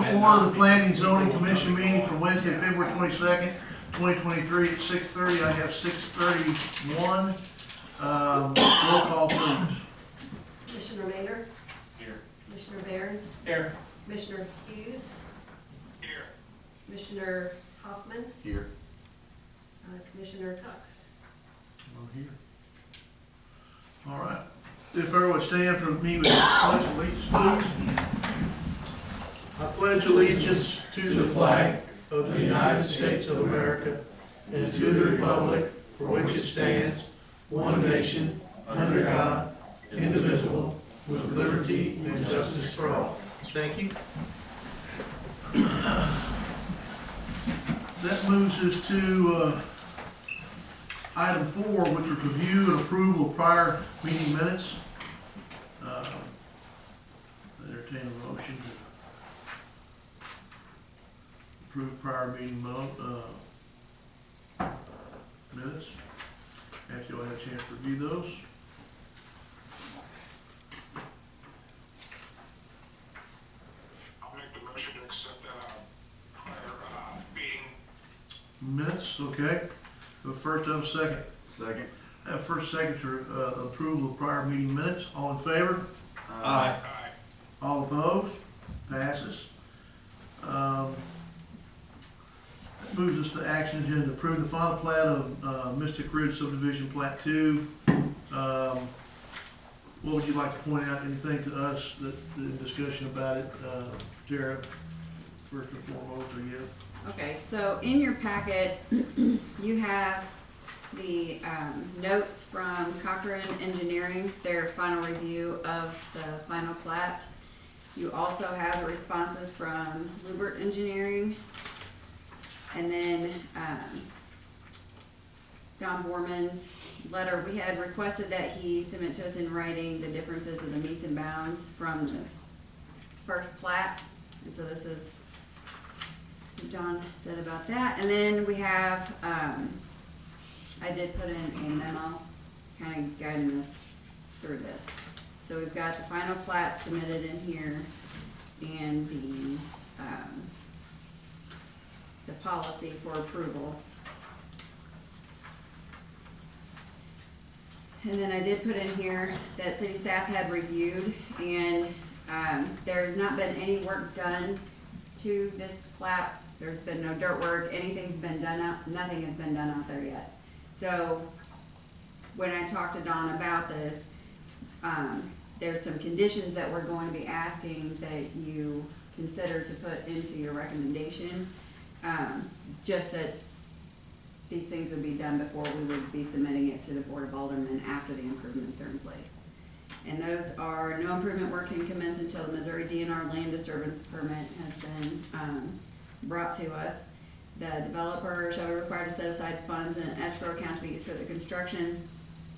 to order the Planning and Zoning Commission meeting for Wednesday, February 22nd, 2023 at 6:30. I have 6:31. Roll call, please. Commissioner Maynard? Here. Commissioner Barron? Here. Commissioner Hughes? Here. Commissioner Hoffman? Here. Commissioner Cox? I'm here. All right. If everyone would stand for me with pledge of allegiance, please. I pledge allegiance to the flag of the United States of America and to the republic for which it stands, one nation, under God, indivisible, with liberty and justice for all. Thank you. That moves us to item 4, which is review and approval of prior meeting minutes. Entertain a motion to approve prior meeting minutes. After you all had a chance to review those. I'll make the motion to accept prior meeting. Minutes, okay. First, I have a second. Second. I have first, second to approval of prior meeting minutes. All in favor? Aye. Aye. All opposed? Passes. That moves us to action agenda. Approve the final plat of Mystic Ridge subdivision, Plat 2. What would you like to point out, anything to us that, the discussion about it? Tara, first and foremost, or you? Okay, so in your packet, you have the notes from Cochran Engineering, their final review of the final plat. You also have the responses from Lubert Engineering. And then Don Borman's letter, we had requested that he submit to us in writing the differences of the meets and bounds from the first plat. And so this is what John said about that. And then we have, I did put in a memo kind of guiding us through this. So we've got the final plat submitted in here and the policy for approval. And then I did put in here that city staff had reviewed, and there's not been any work done to this plat. There's been no dirt work, anything's been done out, nothing has been done out there yet. So when I talked to Don about this, there's some conditions that we're going to be asking that you consider to put into your recommendation. Just that these things would be done before we would be submitting it to the Board of Aldermen after the improvements are in place. And those are, no improvement work can commence until the Missouri DNR land disturbance permit has been brought to us. The developer shall be required to set aside funds in an escrow account to be used for the construction,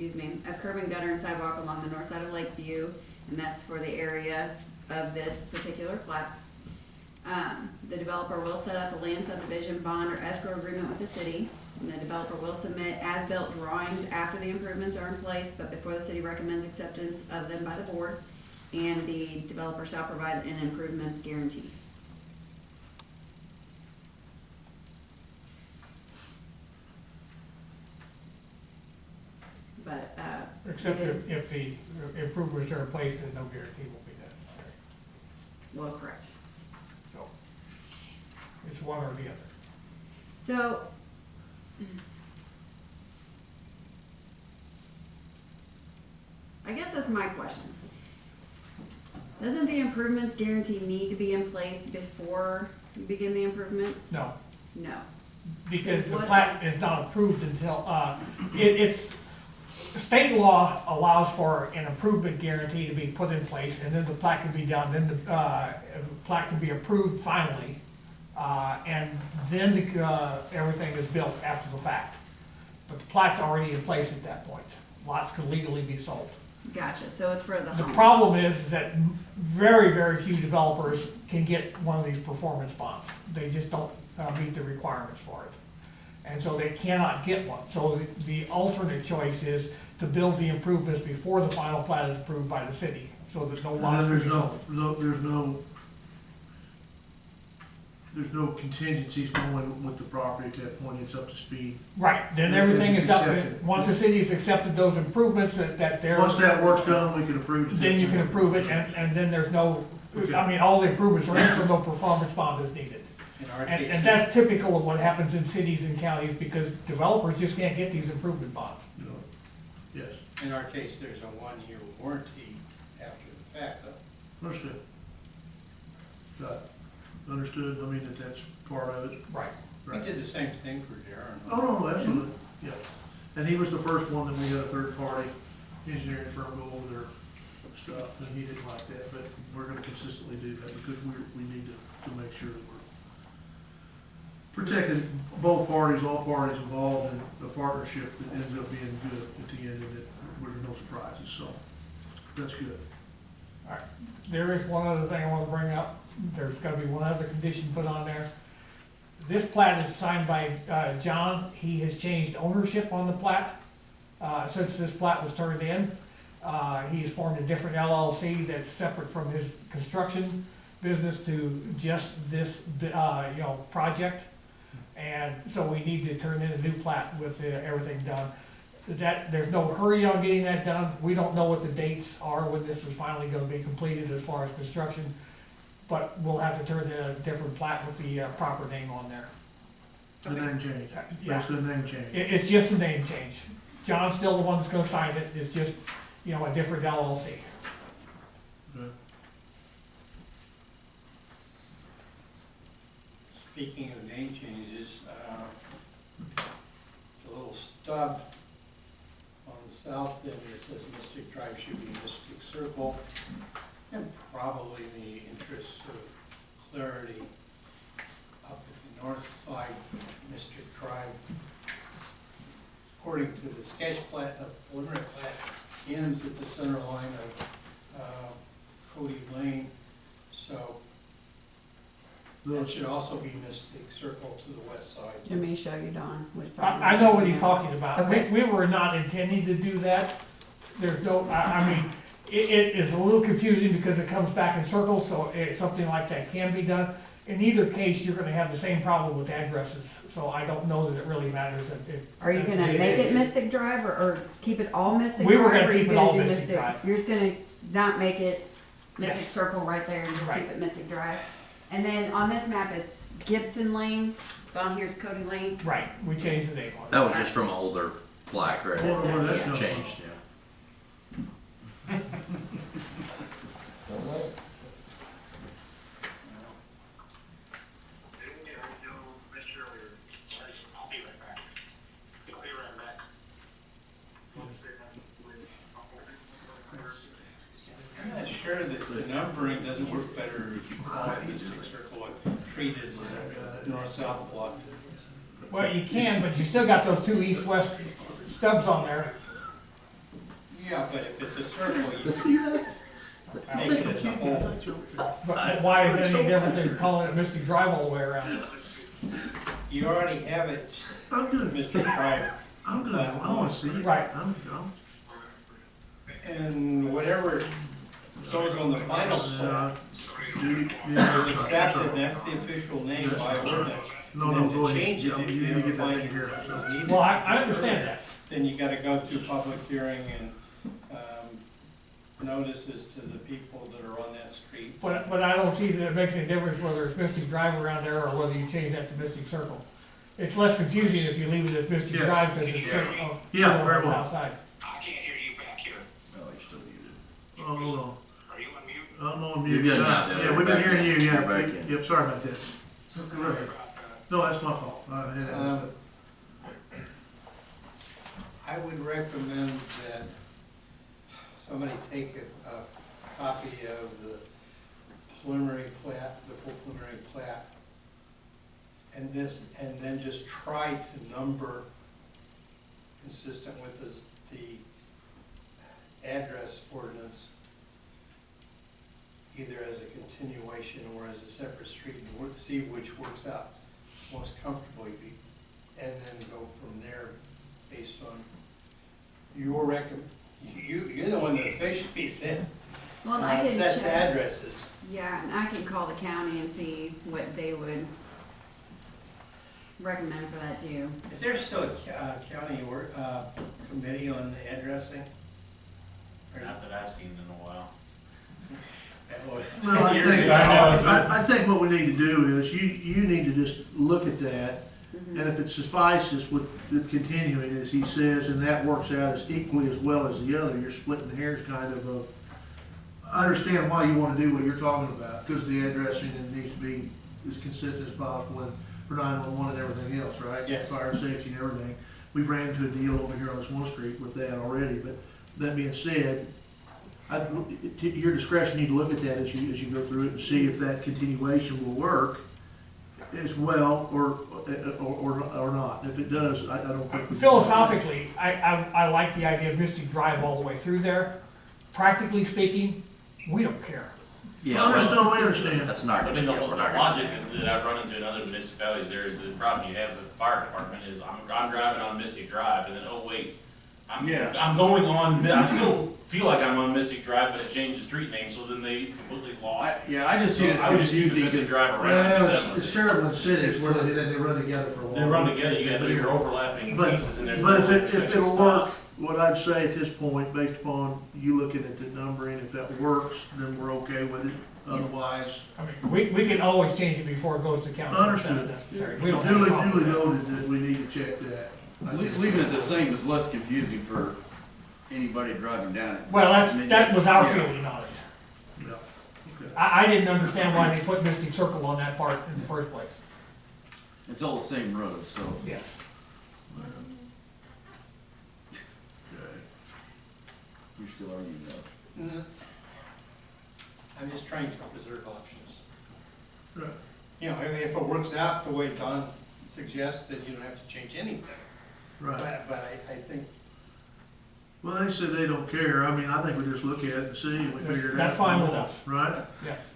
of curb and gutter and sidewalk along the north side of Lakeview, and that's for the area of this particular plat. The developer will set up a land subdivision bond or escrow agreement with the city, and the developer will submit as-built drawings after the improvements are in place, but before the city recommends acceptance of them by the board, and the developer shall provide an improvements guarantee. But, Except if the improvements are in place, then no guarantee will be necessary. well, correct. So it's one or the other. So, I guess that's my question. Doesn't the improvements guarantee need to be in place before you begin the improvements? No, No. because the What plat is not approved until, it's, state law allows for an improvement guarantee to be put in place, and then the plat can be done, then the plat can be approved finally, and then everything is built after the fact. But the plat's already in place at that point. Lots can legally be sold. Gotcha, so it's for the The home. problem is that very, very few developers can get one of these performance bonds. They just don't meet the requirements for it. And so they cannot get one. So the alternate choice is to build the improvements before the final plat is approved by the city, so that no And lots then can be sold. there's no there's no contingencies going with the property at that point, it's up to speed. Right, then If everything it's is up, accepted. once the city's accepted those improvements that they're, Once that work's done, we can approve it. then you can approve it, and then there's no, Okay. I mean, all the improvements are in, so no performance bond is needed. In our And case, that's typical of what happens in cities and counties, because developers just can't get these improvement bonds. You know, yes, in our case, there's a 1-year warranty after the fact, though. understood. Got it. Understood, I mean, that's part of it. Right. We Right. did the same thing for Darren. Oh, no, absolutely, yeah. And he was the first one that we had a third-party engineering firm go over their stuff, and he didn't like that, but we're gonna consistently do that, because we need to make sure that we're protecting both parties, all parties involved in a partnership that ends up being good at the end, and that where there's no surprises, so that's good. There is one other thing I wanna bring up, there's gotta be one other condition put on there. This plat is signed by, John, he has changed ownership on the plat, since this plat was turned in. He's formed a different LLC that's separate from his construction business to just this, project. And so we need to turn in a new plat with everything done. There's no hurry on getting that done. We don't know what the dates are when this is finally gonna be completed as far as construction. But we'll have to turn in a different plat with the proper name on there. The name change, Yeah, that's the name change. it's just a name change. John's still the one that's gonna sign it, it's just, a different LLC. Okay. Speaking of name changes, the little stub on the south end that says Mystic Drive should be Mystic Circle, and probably in the interest of clarity, up at the north side, Mystic Drive, according to the sketch plat, the preliminary plat ends at the center line of Cody Lane, so that should also be Mystic Circle to the west side. Let me show you, Don, what he's talking about. I know what he's talking about. Okay. We were not intending to do that. There's no, I mean, it is a little confusing because it comes back in circles, so something like that can be done. In either case, you're gonna have the same problem with addresses, so I don't know that it really matters if. Are you gonna make it Mystic Drive or keep it all Mystic We Drive? were gonna or are you keep it all do Mystic Drive. You're just gonna not make it Mystic Yes. Circle right there and just Right. keep it Mystic Drive? And then on this map, it's Gibson Lane, down here's Cody Lane. Right, we changed the name on it. That was just from an older plaque, right? This Well, is- that's yeah. no- Changed, yeah. Didn't get no Mr. earlier. Sorry, I'll be right back. I'll be right back. One second. I'm not sure that the numbering doesn't work better if you call it Mystic Circle and treat it as a north-south block. Well, you can, but you still got those two east-west stubs on there. Yeah, but if it's a circle, you See that? make it as a whole. But why is it any different than calling it Mystic Drive all the way around? You already have it, I'm good, Mr. Drive, I wanna see it. Right. I'm and whatever goes on the final plat dude, is accepted, and that's the official name by ordinance. No, And no, then go to ahead. change it, Yeah, if you you need to ever get that find thing it here, so. is needed, Well, I understand that. then you gotta go through public hearing and, notices to the people that are on that street. But I don't see that it makes any difference whether it's Mystic Drive around there or whether you change that to Mystic Circle. It's less confusing if you leave it as Mystic Yes. Drive because it's Yeah. straight on Yeah, very the well. south side. I can't hear you back here. Oh, you're still muted. Oh, hold on. Are you on mute? I'm on You're mute. good now, Dale. Yeah, we've You're been back hearing you, in. yeah. You're back in. Yep, sorry about that. Sorry about that. No, that's my fault. I would recommend that somebody take a copy of the preliminary plat, the full preliminary plat, and then just try to number consistent with the address ordinance, either as a continuation or as a separate street, and see which works out most comfortably, and then go from there based on your you're the one that officially said, Well, and I can sets check, addresses. yeah, and I can call the county and see what what they would recommend for that too. Is there still a county committee on addressing? Or- Not that I've seen in a while. That was Well, 10 years ago. I think what we need to do is, you need to just look at that, Mhm. and if it suffices with the continuing, as he says, and that works out as equally as well as the other, you're splitting hairs kind of, I understand why you wanna do what you're talking about, because the addressing and needs to be as consistent as possible, and for 911 and everything else, right? Yes. Fire safety and everything. We've ran into a deal over here on this one street with that already, but that being said, to your discretion, you need to look at that as you go through it and see if that continuation will work as well or not. If it does, I don't think. we- Philosophically, I like the idea of Mystic Drive all the way through there. Practically speaking, we don't care. Yeah, well, No, we understand. that's not But gonna, in the yeah, we're not logic gonna. that I've run into in other municipalities, there is the problem you have with the fire department is I'm driving on Mystic Drive and then, oh wait, Yeah. I'm going on, I still feel like I'm on Mystic Drive, but it changed the street name, so then they completely lost. Yeah, I just see it as I would just use the confusing Mystic 'cause- Drive around. Well, it's terrible in cities where they run together for a while. They run together, you got your overlapping But, pieces and there's. but no if intersection it'll stop. work, what I'd say at this point, based upon you looking at the numbering, if that works, then we're okay with it. Otherwise, I mean, we can always change it before it goes to council if that's Understood. necessary. We don't have a duly problem with that. noted that we need to check that. I think- Leaving it the same is less confusing for anybody driving down it. Well, I mean, that was our yeah. feeling on it. Yeah, okay. I didn't understand why they put Mystic Circle on that part in the first place. It's all the same road, so. Yes. Okay. You're still arguing that. Mhm. I'm just trying to preserve options. Right. You know, if it works out the way Don suggests, then you don't have to change anything. Right. But I think, Well, they said they don't care. I mean, I think we just look at it and see and we figure it out. That's fine with us. Right? Yes.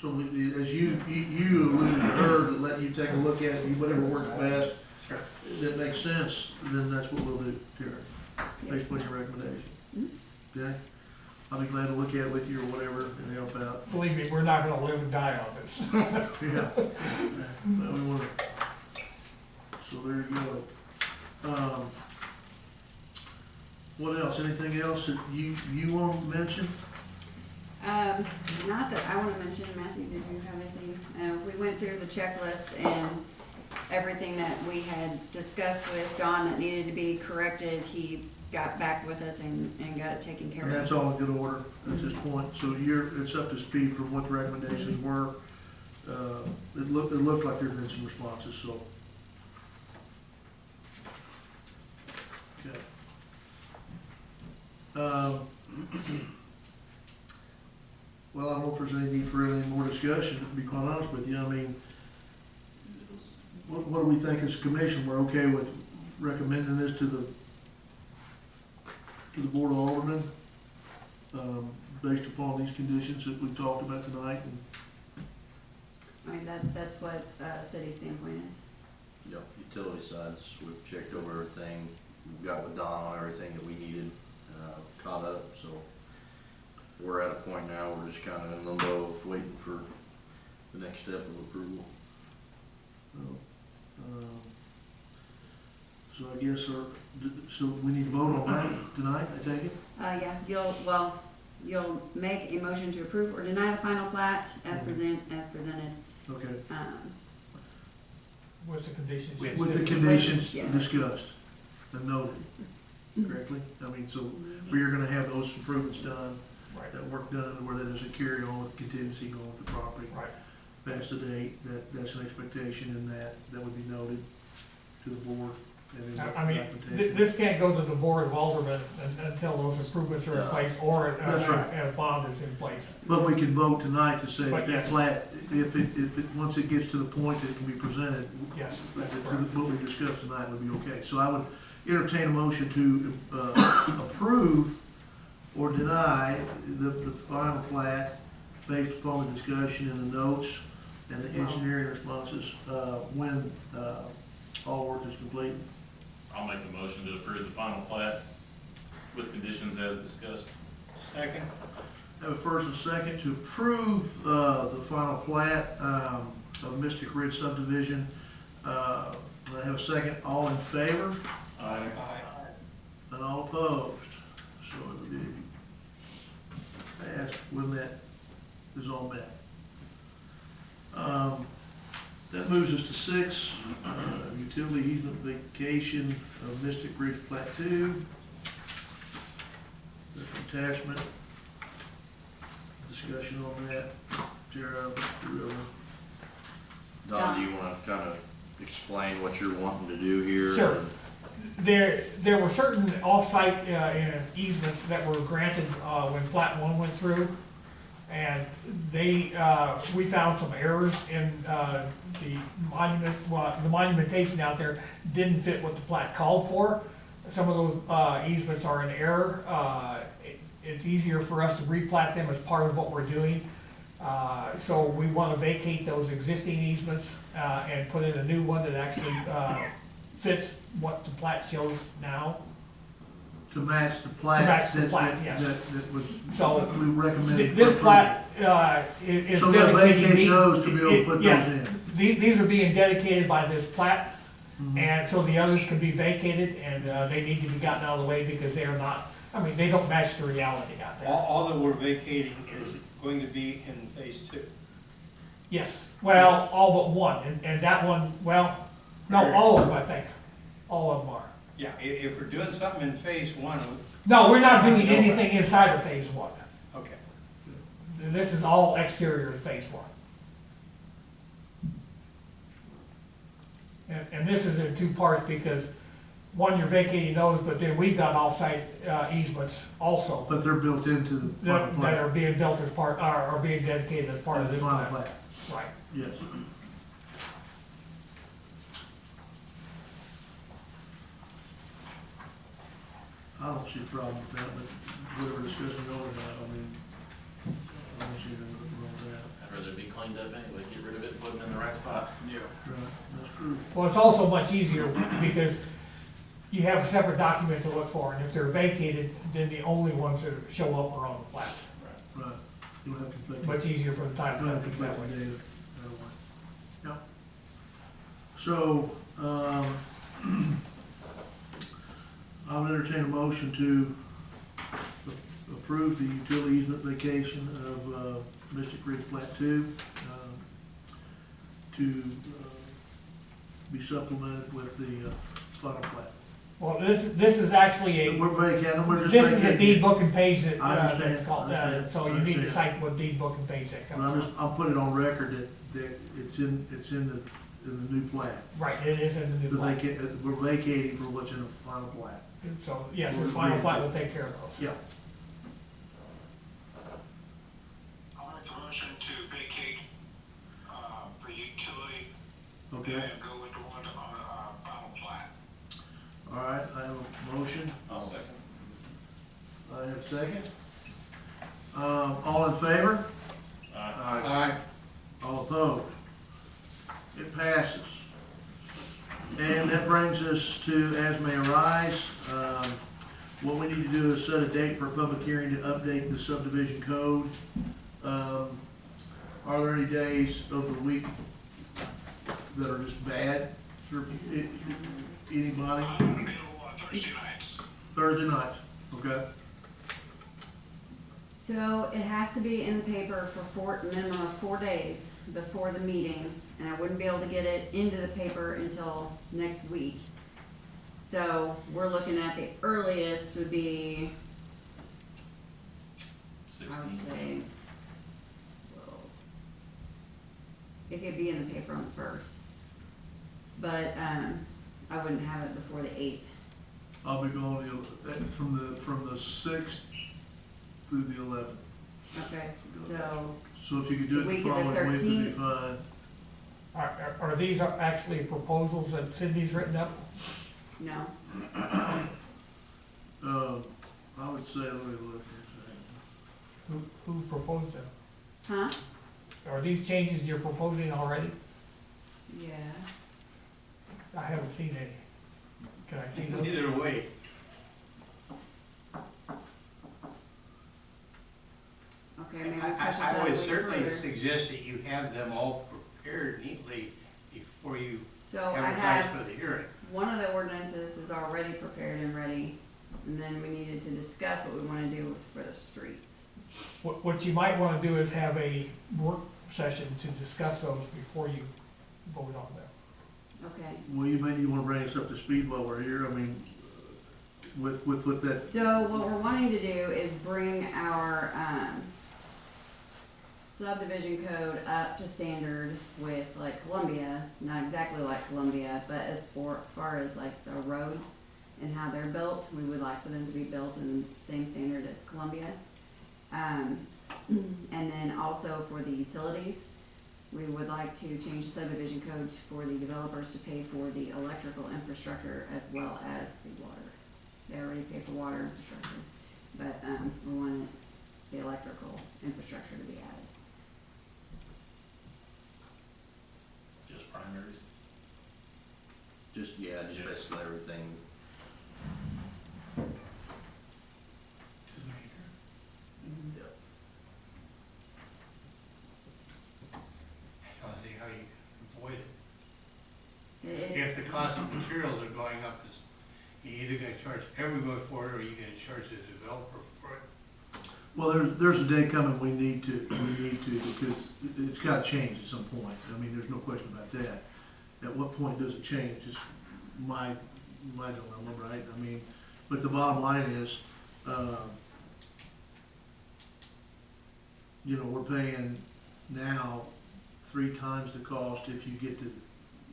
So as you alluded to her, to let you take a look at it, whatever works best, sure. that makes sense, then that's what we'll do, Terry, based upon your recommendation. Okay? I'll be glad to look at it with you or whatever and help out. Believe me, we're not gonna live and die on this. Yeah. Well, we wanna, so there you go. What else? Anything else that you want to mention? Not that I wanna mention, Matthew, did you have anything? We went through the checklist and everything that we had discussed with Don that needed to be corrected, he got back with us and got it taken care And of. that's all in good order at this point, so it's up to speed from what the recommendations were. It looked like there'd been some responses, so. Okay. Well, I don't know if there's any need for any more discussion, to be quite honest with you, I mean, what do we think as a commission, we're okay with recommending this to the Board of Aldermen, based upon these conditions that we've talked about tonight, and I mean, that's what, city standpoint is. Yep, utility sides, we've checked over everything, we've got with Don on everything that we needed, caught up, so. We're at a point now, we're just kinda in limbo of waiting for the next step of approval. so I guess, so we need to vote on that tonight, I take it? Yeah, you'll make a motion to approve or deny the final plat as presented. Okay, With the conditions. with the conditions Yeah. discussed and noted, correctly? I mean, so we are gonna have those improvements done, Right, that work done, where that doesn't carry on with contingency going with the property. right. Past the date, that's an expectation, and that would be noted to the board. and then I mean, documentation. this can't go to the Board of Aldermen until those improvements are in place or That's right. a bond is in place. But we can vote tonight to say that But that yes. plat, if it, once it gets to the point that it can be presented, Yes, that that's correct. what we discussed tonight would be okay. So I would entertain a motion to, approve or deny the final plat based upon the discussion and the notes and the engineering responses, when, all work is complete. I'll make the motion to approve the final plat with conditions as discussed. Second? Have a first and second to approve, the final plat, of Mystic Ridge subdivision. I have a second, all in favor Aye. and all opposed. So it would be passed when that is all met. That moves us to 6, utility easement vacation of Mystic Ridge Plat 2. There's an attachment. Discussion on that. Tara, whoever. Don, do you wanna kinda explain what you're wanting to do here? Sure. There were certain off-site easements that were granted when Plat 1 went through. And we found some errors in the monument, the monumentation out there didn't fit what the plat called for. Some of those easements are in error. It's easier for us to replat them as part of what we're doing. So we want to vacate those existing easements and put in a new one that actually fits what the plat shows now. To match the plat. To match the that- plat, that- yes. That was, So we recommended. this for plat is So we're gonna dedicated. vacate those to be able to put Yeah. those in. These are being dedicated by this plat, Mhm. and so the others can be vacated, and they need to be gotten out of the way because they are not, I mean, they don't match the reality out there. All that we're vacating is going to be in phase 2. Yes, well, all but one, and that one, well, no, all of them, I think, all of them are. Yeah, if we're doing something in phase 1, No, we're not doing anything inside of phase 1. okay. This is all exterior to phase 1. And this is in 2 parts because, one, you're vacating those, but then we've got off-site easements also But they're built into the final that plat. are being built as part, are being dedicated as part of The this final plan. plat, Right. yes. I don't see a problem with that, but whatever discussion going on, I mean, I don't see anything wrong with that. I'd rather it be cleaned up anyway, get rid of it, put them in the right spot. Right, that's true. Well, it's also much easier because you have a separate document to look for, and if they're vacated, then the only ones that show up are on the plat. Right, you don't have conflicting. Much easier for the title You don't have companies that way. conflicting data. That'll work. Yeah. So, I would entertain a motion to approve the utility easement vacation of Mystic Ridge Plat 2, to be supplemented with the final plat. Well, this is actually a, We're vacating, we're just this is a vacating deed it. book and page that, I understand, that's called, I understand, so I you need to understand. cite what deed book and page that But comes from. I'll put it on record that it's in the new plat. Right, it is in the new plat. We're vacating for what's in the final plat. So, yes, the final plat will take care of those. Yeah. I'll make the motion to vacate, for utility. Okay, And go with the one on the, final plat. all right, I have a motion, I'll second. I have a second. All in favor? Aye. All opposed? It passes. And that brings us to as may arise. What we need to do is set a date for a public hearing to update the subdivision code. Are there any days of the week that are just bad for anybody? I'm available Thursday nights. Thursday nights, okay? So it has to be in the paper for minimum of 4 days before the meeting, and I wouldn't be able to get it into the paper until next week. So we're looking at the earliest would be, I would 16. say, well, it could be in the paper on the 1st. But, I wouldn't have it before the 8th. I'll be going from the 6th through the 11th. Okay, so, So if you could do it Week the of the following week, would be 13th. fine. Are these actually proposals that Cindy's written up? no. I would say, let me look here. Who proposed them? Huh? Are these changes you're proposing already? Yeah. I haven't seen any. Can I see those? Either way, Okay, maybe push us I out a would week certainly further. suggest that you have them all prepared neatly immediately before you So I advertise have, for the hearing. one of the ordinances is already prepared and ready, and then we needed to discuss what we wanna do for the streets. What you might wanna do is have a work session to discuss those before you vote on them. Okay, Well, maybe you wanna bring us up to speed while we're here, I mean, with that, so what we're wanting to do is bring our, subdivision code up to standard with like Columbia, not exactly like Columbia, but as far as like the roads and how they're built, we would like for them to be built in the same standard as Columbia. And then also for the utilities, we would like to change the subdivision code for the developers to pay for the electrical infrastructure as well as the water. They already pay for water infrastructure, but, we want the electrical infrastructure to be added. Just primaries. Just basically everything. I don't see how you avoid it. It- If the cost of materials are going up, you're either gonna charge everybody for it, or you're gonna charge the developer for it. well, there's a day coming we need to, because it's gotta change at some point. I mean, there's no question about that. At what point does it change, is my dilemma, right? I mean, but the bottom line is, you know, we're paying now 3 times the cost if you get to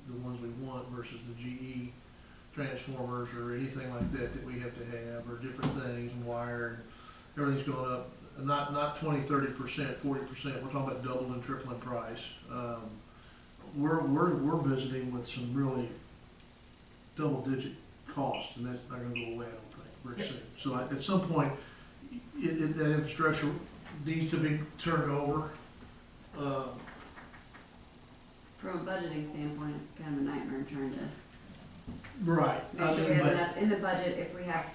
the ones we want versus the GE transformers or anything like that we have to have, or different things, and wire, and everything's going up, not 20, 30%, 40%, we're talking about double and triple in price. We're visiting with some really double-digit costs, and that's not gonna go away, I don't think, very soon. So at some point, that infrastructure needs to be turned over. From a budgeting standpoint, it's kind of a nightmare trying to Right. make sure we have enough in the budget. If we have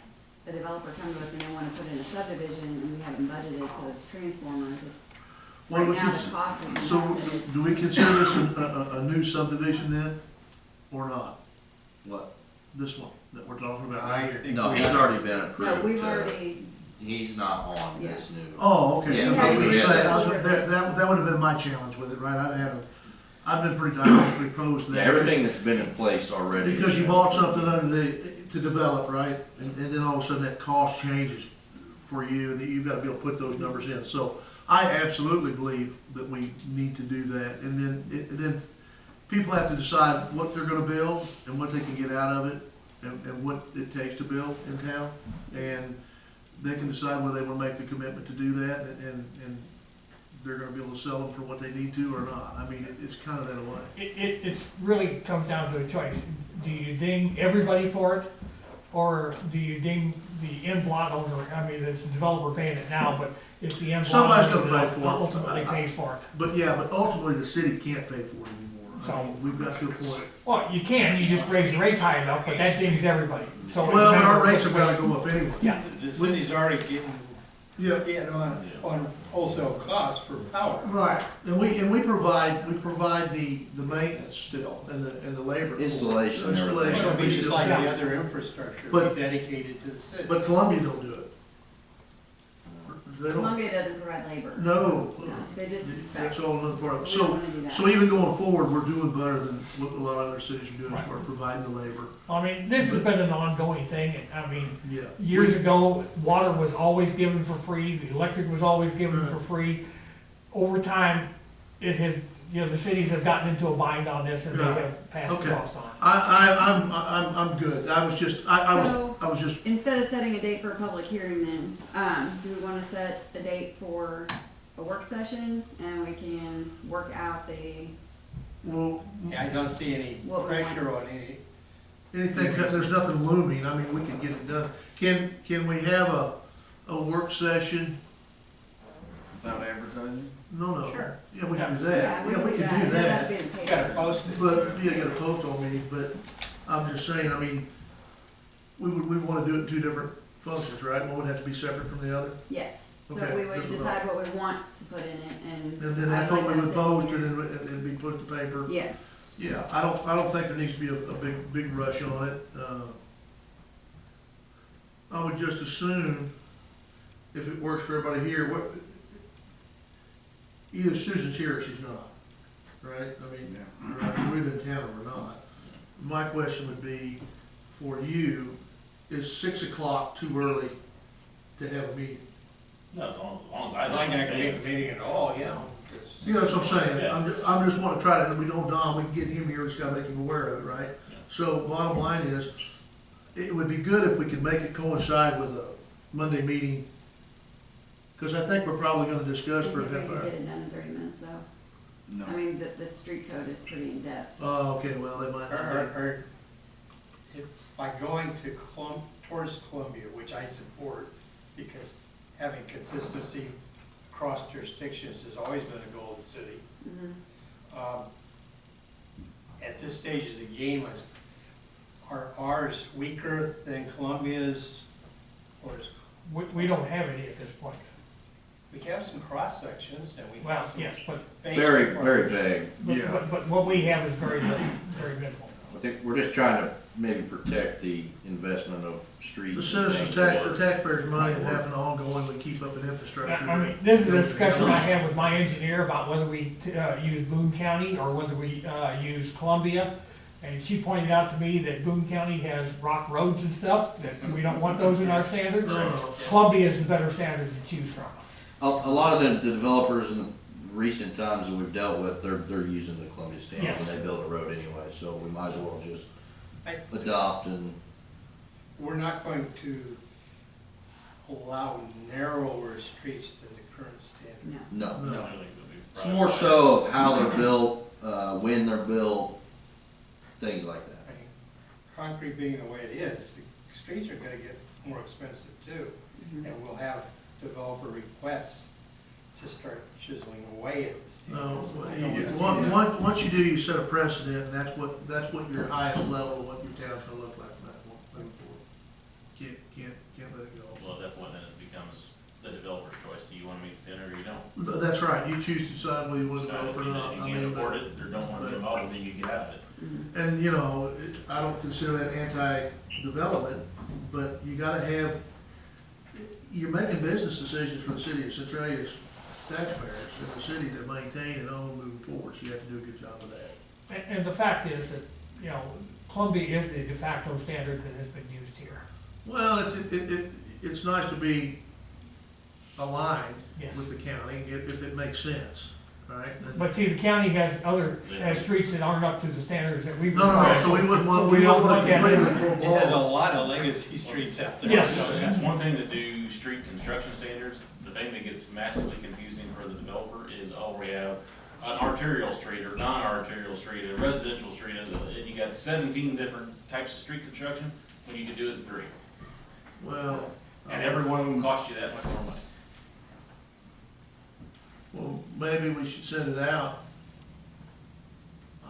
a developer come to us and they wanna put in a subdivision and we haven't budgeted for those transformers, it's, Well, right we now cons- the cost is So nothing. do we consider this a new subdivision then, or not? What? This one that we're talking about right here? No, he's already been approved. No, we've already, He's not on this new. Oh, okay. Yeah, I was gonna we say, had- that would have been my challenge with it, right? I've been pretty diametrically opposed to Yeah, that. everything that's been in place already. Because you bought something to develop, right? And then all of a sudden that cost changes for you, and you've got to be able to put those numbers in. So I absolutely believe that we need to do that. And then people have to decide what they're gonna build and what they can get out of it, and what it takes to build in town. And they can decide whether they wanna make the commitment to do that, and they're gonna be able to sell them for what they need to or not. I mean, it's kind of that way. It's really comes down to a choice. Do you ding everybody for it, or do you ding the in-block owner? I mean, it's the developer paying it now, but it's the in-block Somebody's owner gonna pay that for it. ultimately pays for it. But ultimately, the city can't pay for it anymore. I So- mean, we've got to a point. Well, you can, you just raise the rates high enough, but that dings everybody. So it's a Well, but matter our of- rates have got to go up anyway. Yeah, The city's already getting Yeah. in on wholesale costs for power. Right, and we provide the maintenance still, and the labor. for it. Installation and everything. Installation, It'll be we just still, like Yeah. the other infrastructure, But- be dedicated to the city. but Columbia don't do it. They don't, Columbia doesn't provide labor. no, No, they just inspect. that's all another part of it. We So, don't wanna do that. so even going forward, we're doing better than what a lot of other cities are doing as far as providing the labor. I mean, this has been an ongoing thing, and I mean, Yeah. years ago, water was always given for free, the electric was always given for Right. free. Over time, it has, the cities have gotten into a bind on this, and they Right. have passed the Okay. cost on. I'm good. I was just, I was just, Instead of setting a date for a public hearing then, do we wanna set a date for a work session and we can work out the, well, I don't see any What we want. pressure on any, anything, there's nothing looming. I mean, we can get it done. Can we have a work session? Without advertising? No. Sure. Yeah, we can do yeah, that. we Yeah, can we do can that, do it doesn't have that. to be in the you gotta paper. post it. But, yeah, get a post on meeting, but I'm just saying, I mean, we wanna do it in 2 different functions, right? One would have to be separate from the other. Yes, so Okay, we would that's what decide what we want to put in it and. And then that's I'd what we like would us to- post, and then it'd be put to paper. Yeah, Yeah, I don't think there needs to be a big rush on it. I would just assume, if it works for everybody here, either Susan's here or she's not, right? I mean, whether we live in town or not. My question would be, for you, is 6 o'clock too early to have a meeting? No, as long as I think I can make the meeting at all, yeah. You know what I'm saying? Yeah. I'm just wanna try to, we don't, Don, we can get him here, we just gotta make him aware of it, right? Yeah. So bottom line is, it would be good if we could make it coincide with a Monday meeting, cause I think we're probably gonna discuss for a I think half we hour. can get it done in 30 minutes though. No. I mean, the street code is pretty in-depth. Oh, okay, well, they might. Or if, by going to towards Columbia, which I support, because having consistency across jurisdictions has always been a goal of the city. Mhm. At this stage of the game, are ours weaker than Columbia's, or is, We don't have any at this point. we have some cross sections and we Well, have some. yes, but, Very, very vague. but what we have is very minimal. I think we're just trying to maybe protect the investment of streets. The and citizens' things tax, that the work. taxpayers' money and having ongoing, we keep up an infrastructure. I mean, this is a discussion I had with my engineer about whether we use Boone County or whether we use Columbia. And she pointed out to me that Boone County has rock roads and stuff, that we don't want those in our standards. No. Columbia is the better standard to choose from. A lot of the developers in the recent times that we've dealt with, they're using the Columbia standard Yes. when they build a road anyway, so we might as well just I- adopt and, We're not going to allow narrower streets than the current standard. No. no. No. It's more so of how they're built, when they're built, things like that. I mean, concrete being the way it is, the streets are gonna get more expensive too. Mhm. And we'll have developer requests to start chiseling away at the No, standards. once you do, you set a precedent, and that's what your highest level of what your town's gonna look like from that point moving forward. Can't let it go. Well, at that point, then it becomes the developer's choice. Do you wanna meet the standard or you don't? That's right, you choose to decide whether you want to So develop if or you not. I can't mean, afford it or don't wanna be involved, then you get out of it. Mhm. and, you know, I don't consider that anti-development, but you gotta have, you're making business decisions for the city of Centralia's taxpayers, and the city to maintain and own moving forward, so you have to do a good job of that. And the fact is that, you know, Columbia is the de facto standard that has been used here. Well, it's nice to be aligned Yes. with the county, if it makes sense, right? And- But see, the county has streets that aren't up to the standards that we No, require. so we wouldn't want, So we we don't don't want to look at it. completely full It has a blown. lot of legacy streets out there. Yes. So it's one thing to do street construction standards. The thing that gets massively confusing for the developer is, oh, we have an arterial street or non-arterial street, a residential street, and you got 17 different types of street construction, when you could do it in 3. Well, And every one of them costs you that much more money. well, maybe we should send it out,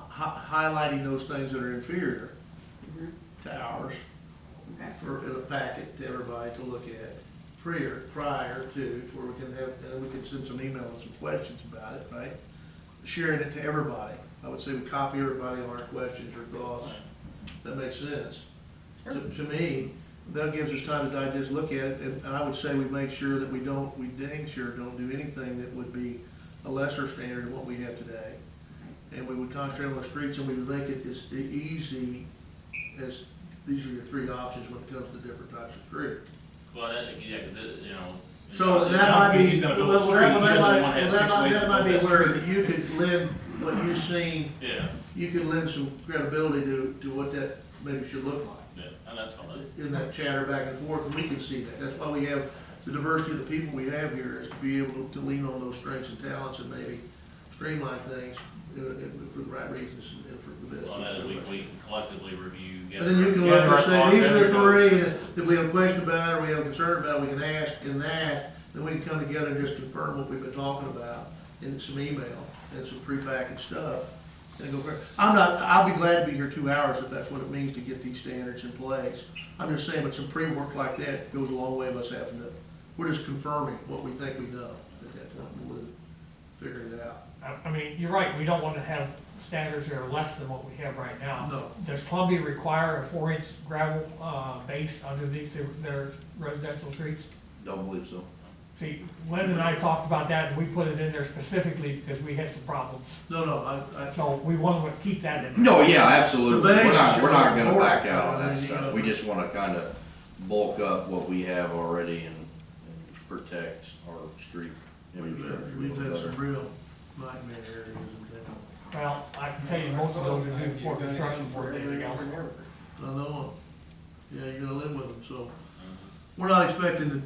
highlighting those things that are inferior Mhm. to ours, Okay. for, in a packet to everybody to look at, prior to where we can have, and we can send some email and some questions about it, right? Sharing it to everybody. I would say we copy everybody on our questions or thoughts. That makes sense. To me, that gives us time to digest, look at it, and I would say we make sure that we dang sure don't do anything that would be a lesser standard than what we have today. And we would concentrate on the streets, and we would make it as easy as, these are your 3 options when it comes to different types of street. Well, yeah, because it, you know. So if that John might be, Skeesy's gonna build a well, street, that he doesn't might, wanna have well, 6 ways that to might be build that where street. you could lend what you've seen, Yeah, you could lend some credibility to what that maybe should look like. yeah, and that's fine. In that chatter back and forth, and we can see that. That's why we have the diversity of the people we have here, is to be able to lean on those strengths and talents and maybe streamline things for the right reasons and for the best. Well, that we can collectively review. And then you can look and say, these are the 3, and if we have a question about it, or we have a concern about it, we can ask in that, then we can come together and just confirm what we've been talking about in some email and some prepackaged stuff. And go for it. I'll be glad to be here 2 hours if that's what it means to get these standards in place. I'm just saying, but some pre-work like that goes a long way of us having to, we're just confirming what we think we know at that point, more than figuring it out. I mean, you're right, we don't want to have standards that are less than what we have right now. No. Does Columbia require a 4-inch gravel, base underneath their residential streets? Don't believe so. See, Lynn and I talked about that, and we put it in there specifically because we had some problems. No, So we want to keep that in. No, yeah, absolutely. The base We're not is gonna back important. out on that I mean, stuff. We just wanna kinda bulk up what we have already and protect our street infrastructure. we've a little had some better. real nightmare areas in town. Well, I can tell you, most of those are due for construction for anything else. I know, yeah, you're gonna live with them, so. We're not expecting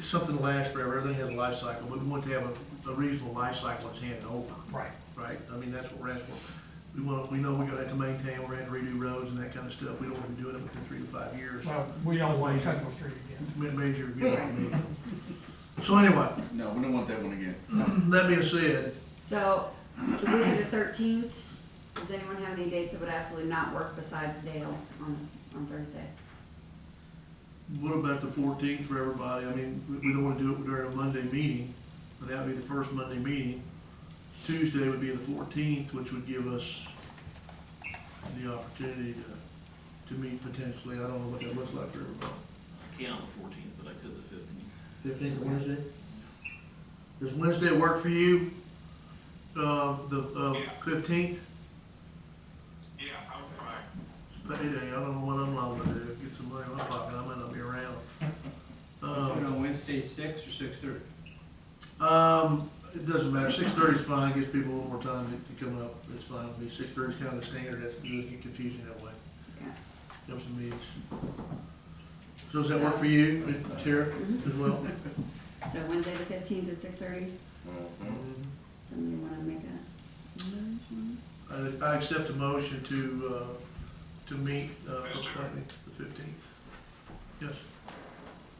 something to last forever, everything has a life cycle, but we want to have a reasonable life cycle when it's handed over, Right. right? I mean, that's what we're asking for. We know we're gonna have to maintain, we're gonna have to redo roads and that kind of stuff, we don't want to be doing it within 3 to 5 years. Well, we don't want Central Street again. Major, so anyway, No, we don't want that one again. that being said, So, the week of the 13th, does anyone have any dates that would absolutely not work besides Dale on Thursday? what about the 14th for everybody? I mean, we don't want to do it during a Monday meeting, but that would be the first Monday meeting. Tuesday would be the 14th, which would give us the opportunity to meet potentially. I don't know what that looks like for everybody. I can't on the 14th, but I could the 15th. 15th Wednesday? Does Wednesday work for you? The 15th? Yeah, I'm fine. Payday, I don't know what I'm allowed to do. Get some money in my pocket, I might not be around. On Wednesday, 6 or 6:30? It doesn't matter, 6:30 is fine, gives people a little more time to come up, it's fine with me, 6:30 is kind of the standard, that's good, get confusing that way. Okay. Have some meetings. So does that work for you, Tara, as well? So Wednesday the 15th at 6:30? Mhm. Somebody want to make a motion? I accept a motion to meet, for planning the 15th. Yes,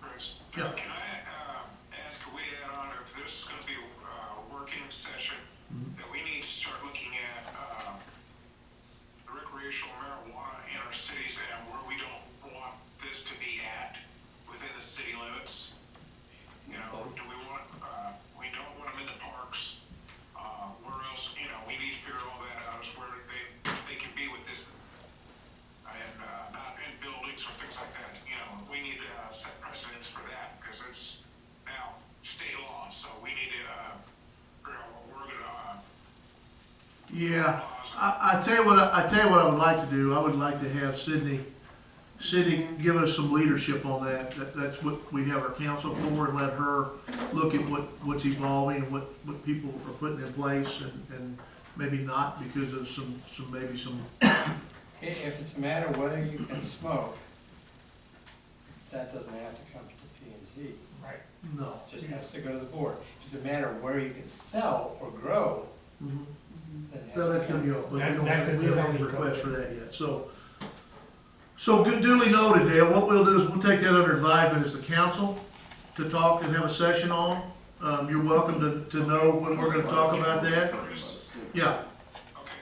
Chris, Yeah. can I ask a way add on if this is gonna be a working session, Mhm. that we need to start looking at recreational marijuana in our cities and where we don't want this to be at within the city limits? You know, do we want, we don't want them in the parks, where else, you know, we need to figure all that out, is where they can be with this, and, not in buildings or things like that, you know, we need to set precedents for that, because it's now state law, so we need to, figure out what we're gonna, yeah, I tell you what I would like to do, I would like to have Sydney give us some leadership on that. That's what we have our council for, and let her look at what's evolving and what people are putting in place and maybe not because of some. If it's a matter of whether you can smoke, that doesn't have to come to P and Z. Right. No. It just has to go to the board. If it's a matter of where you can sell or grow, Mhm. then it has So to that's come. gonna be up, but we That- don't that's have, in we the don't have a zoning code. request for that yet, so good, duly noted, Dale, what we'll do is we'll take that under advisement as the council to talk and have a session on. You're welcome to know when we're gonna talk about that, yeah, okay.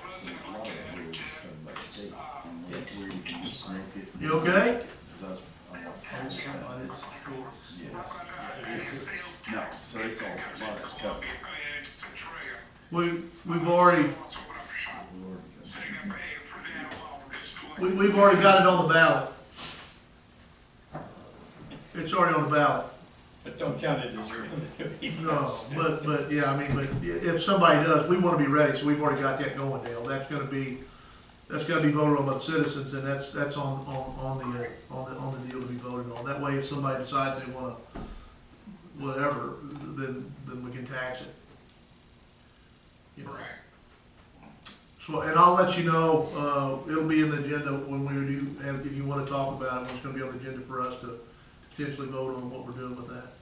One other thing I'd like to add, Ted, you okay? sales No, tax. so it's all, a lot of it's covered. It's Centralia. We've already, Let's open up shop. Setting up for that alone is collecting. we've already got it on the ballot. It's already on the ballot. But don't count it as revenue. No, but, yeah, I mean, but if somebody does, we wanna be ready, so we've already got that going, Dale. That's gotta be voted on by the citizens, and that's on the deal to be voted on. That way, if somebody decides they wanna, whatever, then we can tax it. You know. Correct. So, and I'll let you know, it'll be in the agenda when we do, and if you wanna talk about it, it's gonna be on the agenda for us to potentially vote on what we're doing with that.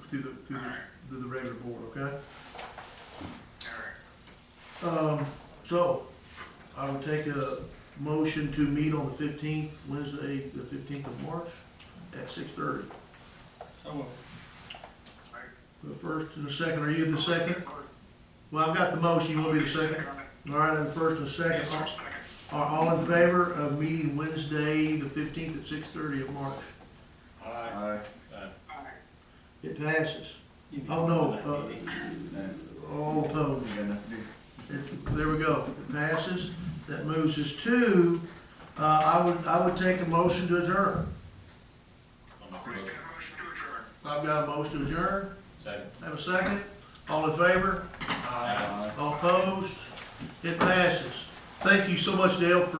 Through the regular board, okay? All right. So, I would take a motion to meet on the 15th, Wednesday, the 15th of March, at 6:30. So, The first and the second, are you the second? Well, I've got the motion, you want me to second? All right, I have the first and second. Yes, sir, second. All in favor of meeting Wednesday, the 15th at 6:30 of March? aye. Aye. It passes. Oh, no, all opposed. There we go, it passes. That moves us to, I would take a motion to adjourn. On my I'll make motion. that motion to adjourn. I've got a motion to adjourn. Second. Have a second? All in favor? All opposed? It passes. Thank you so much, Dale, for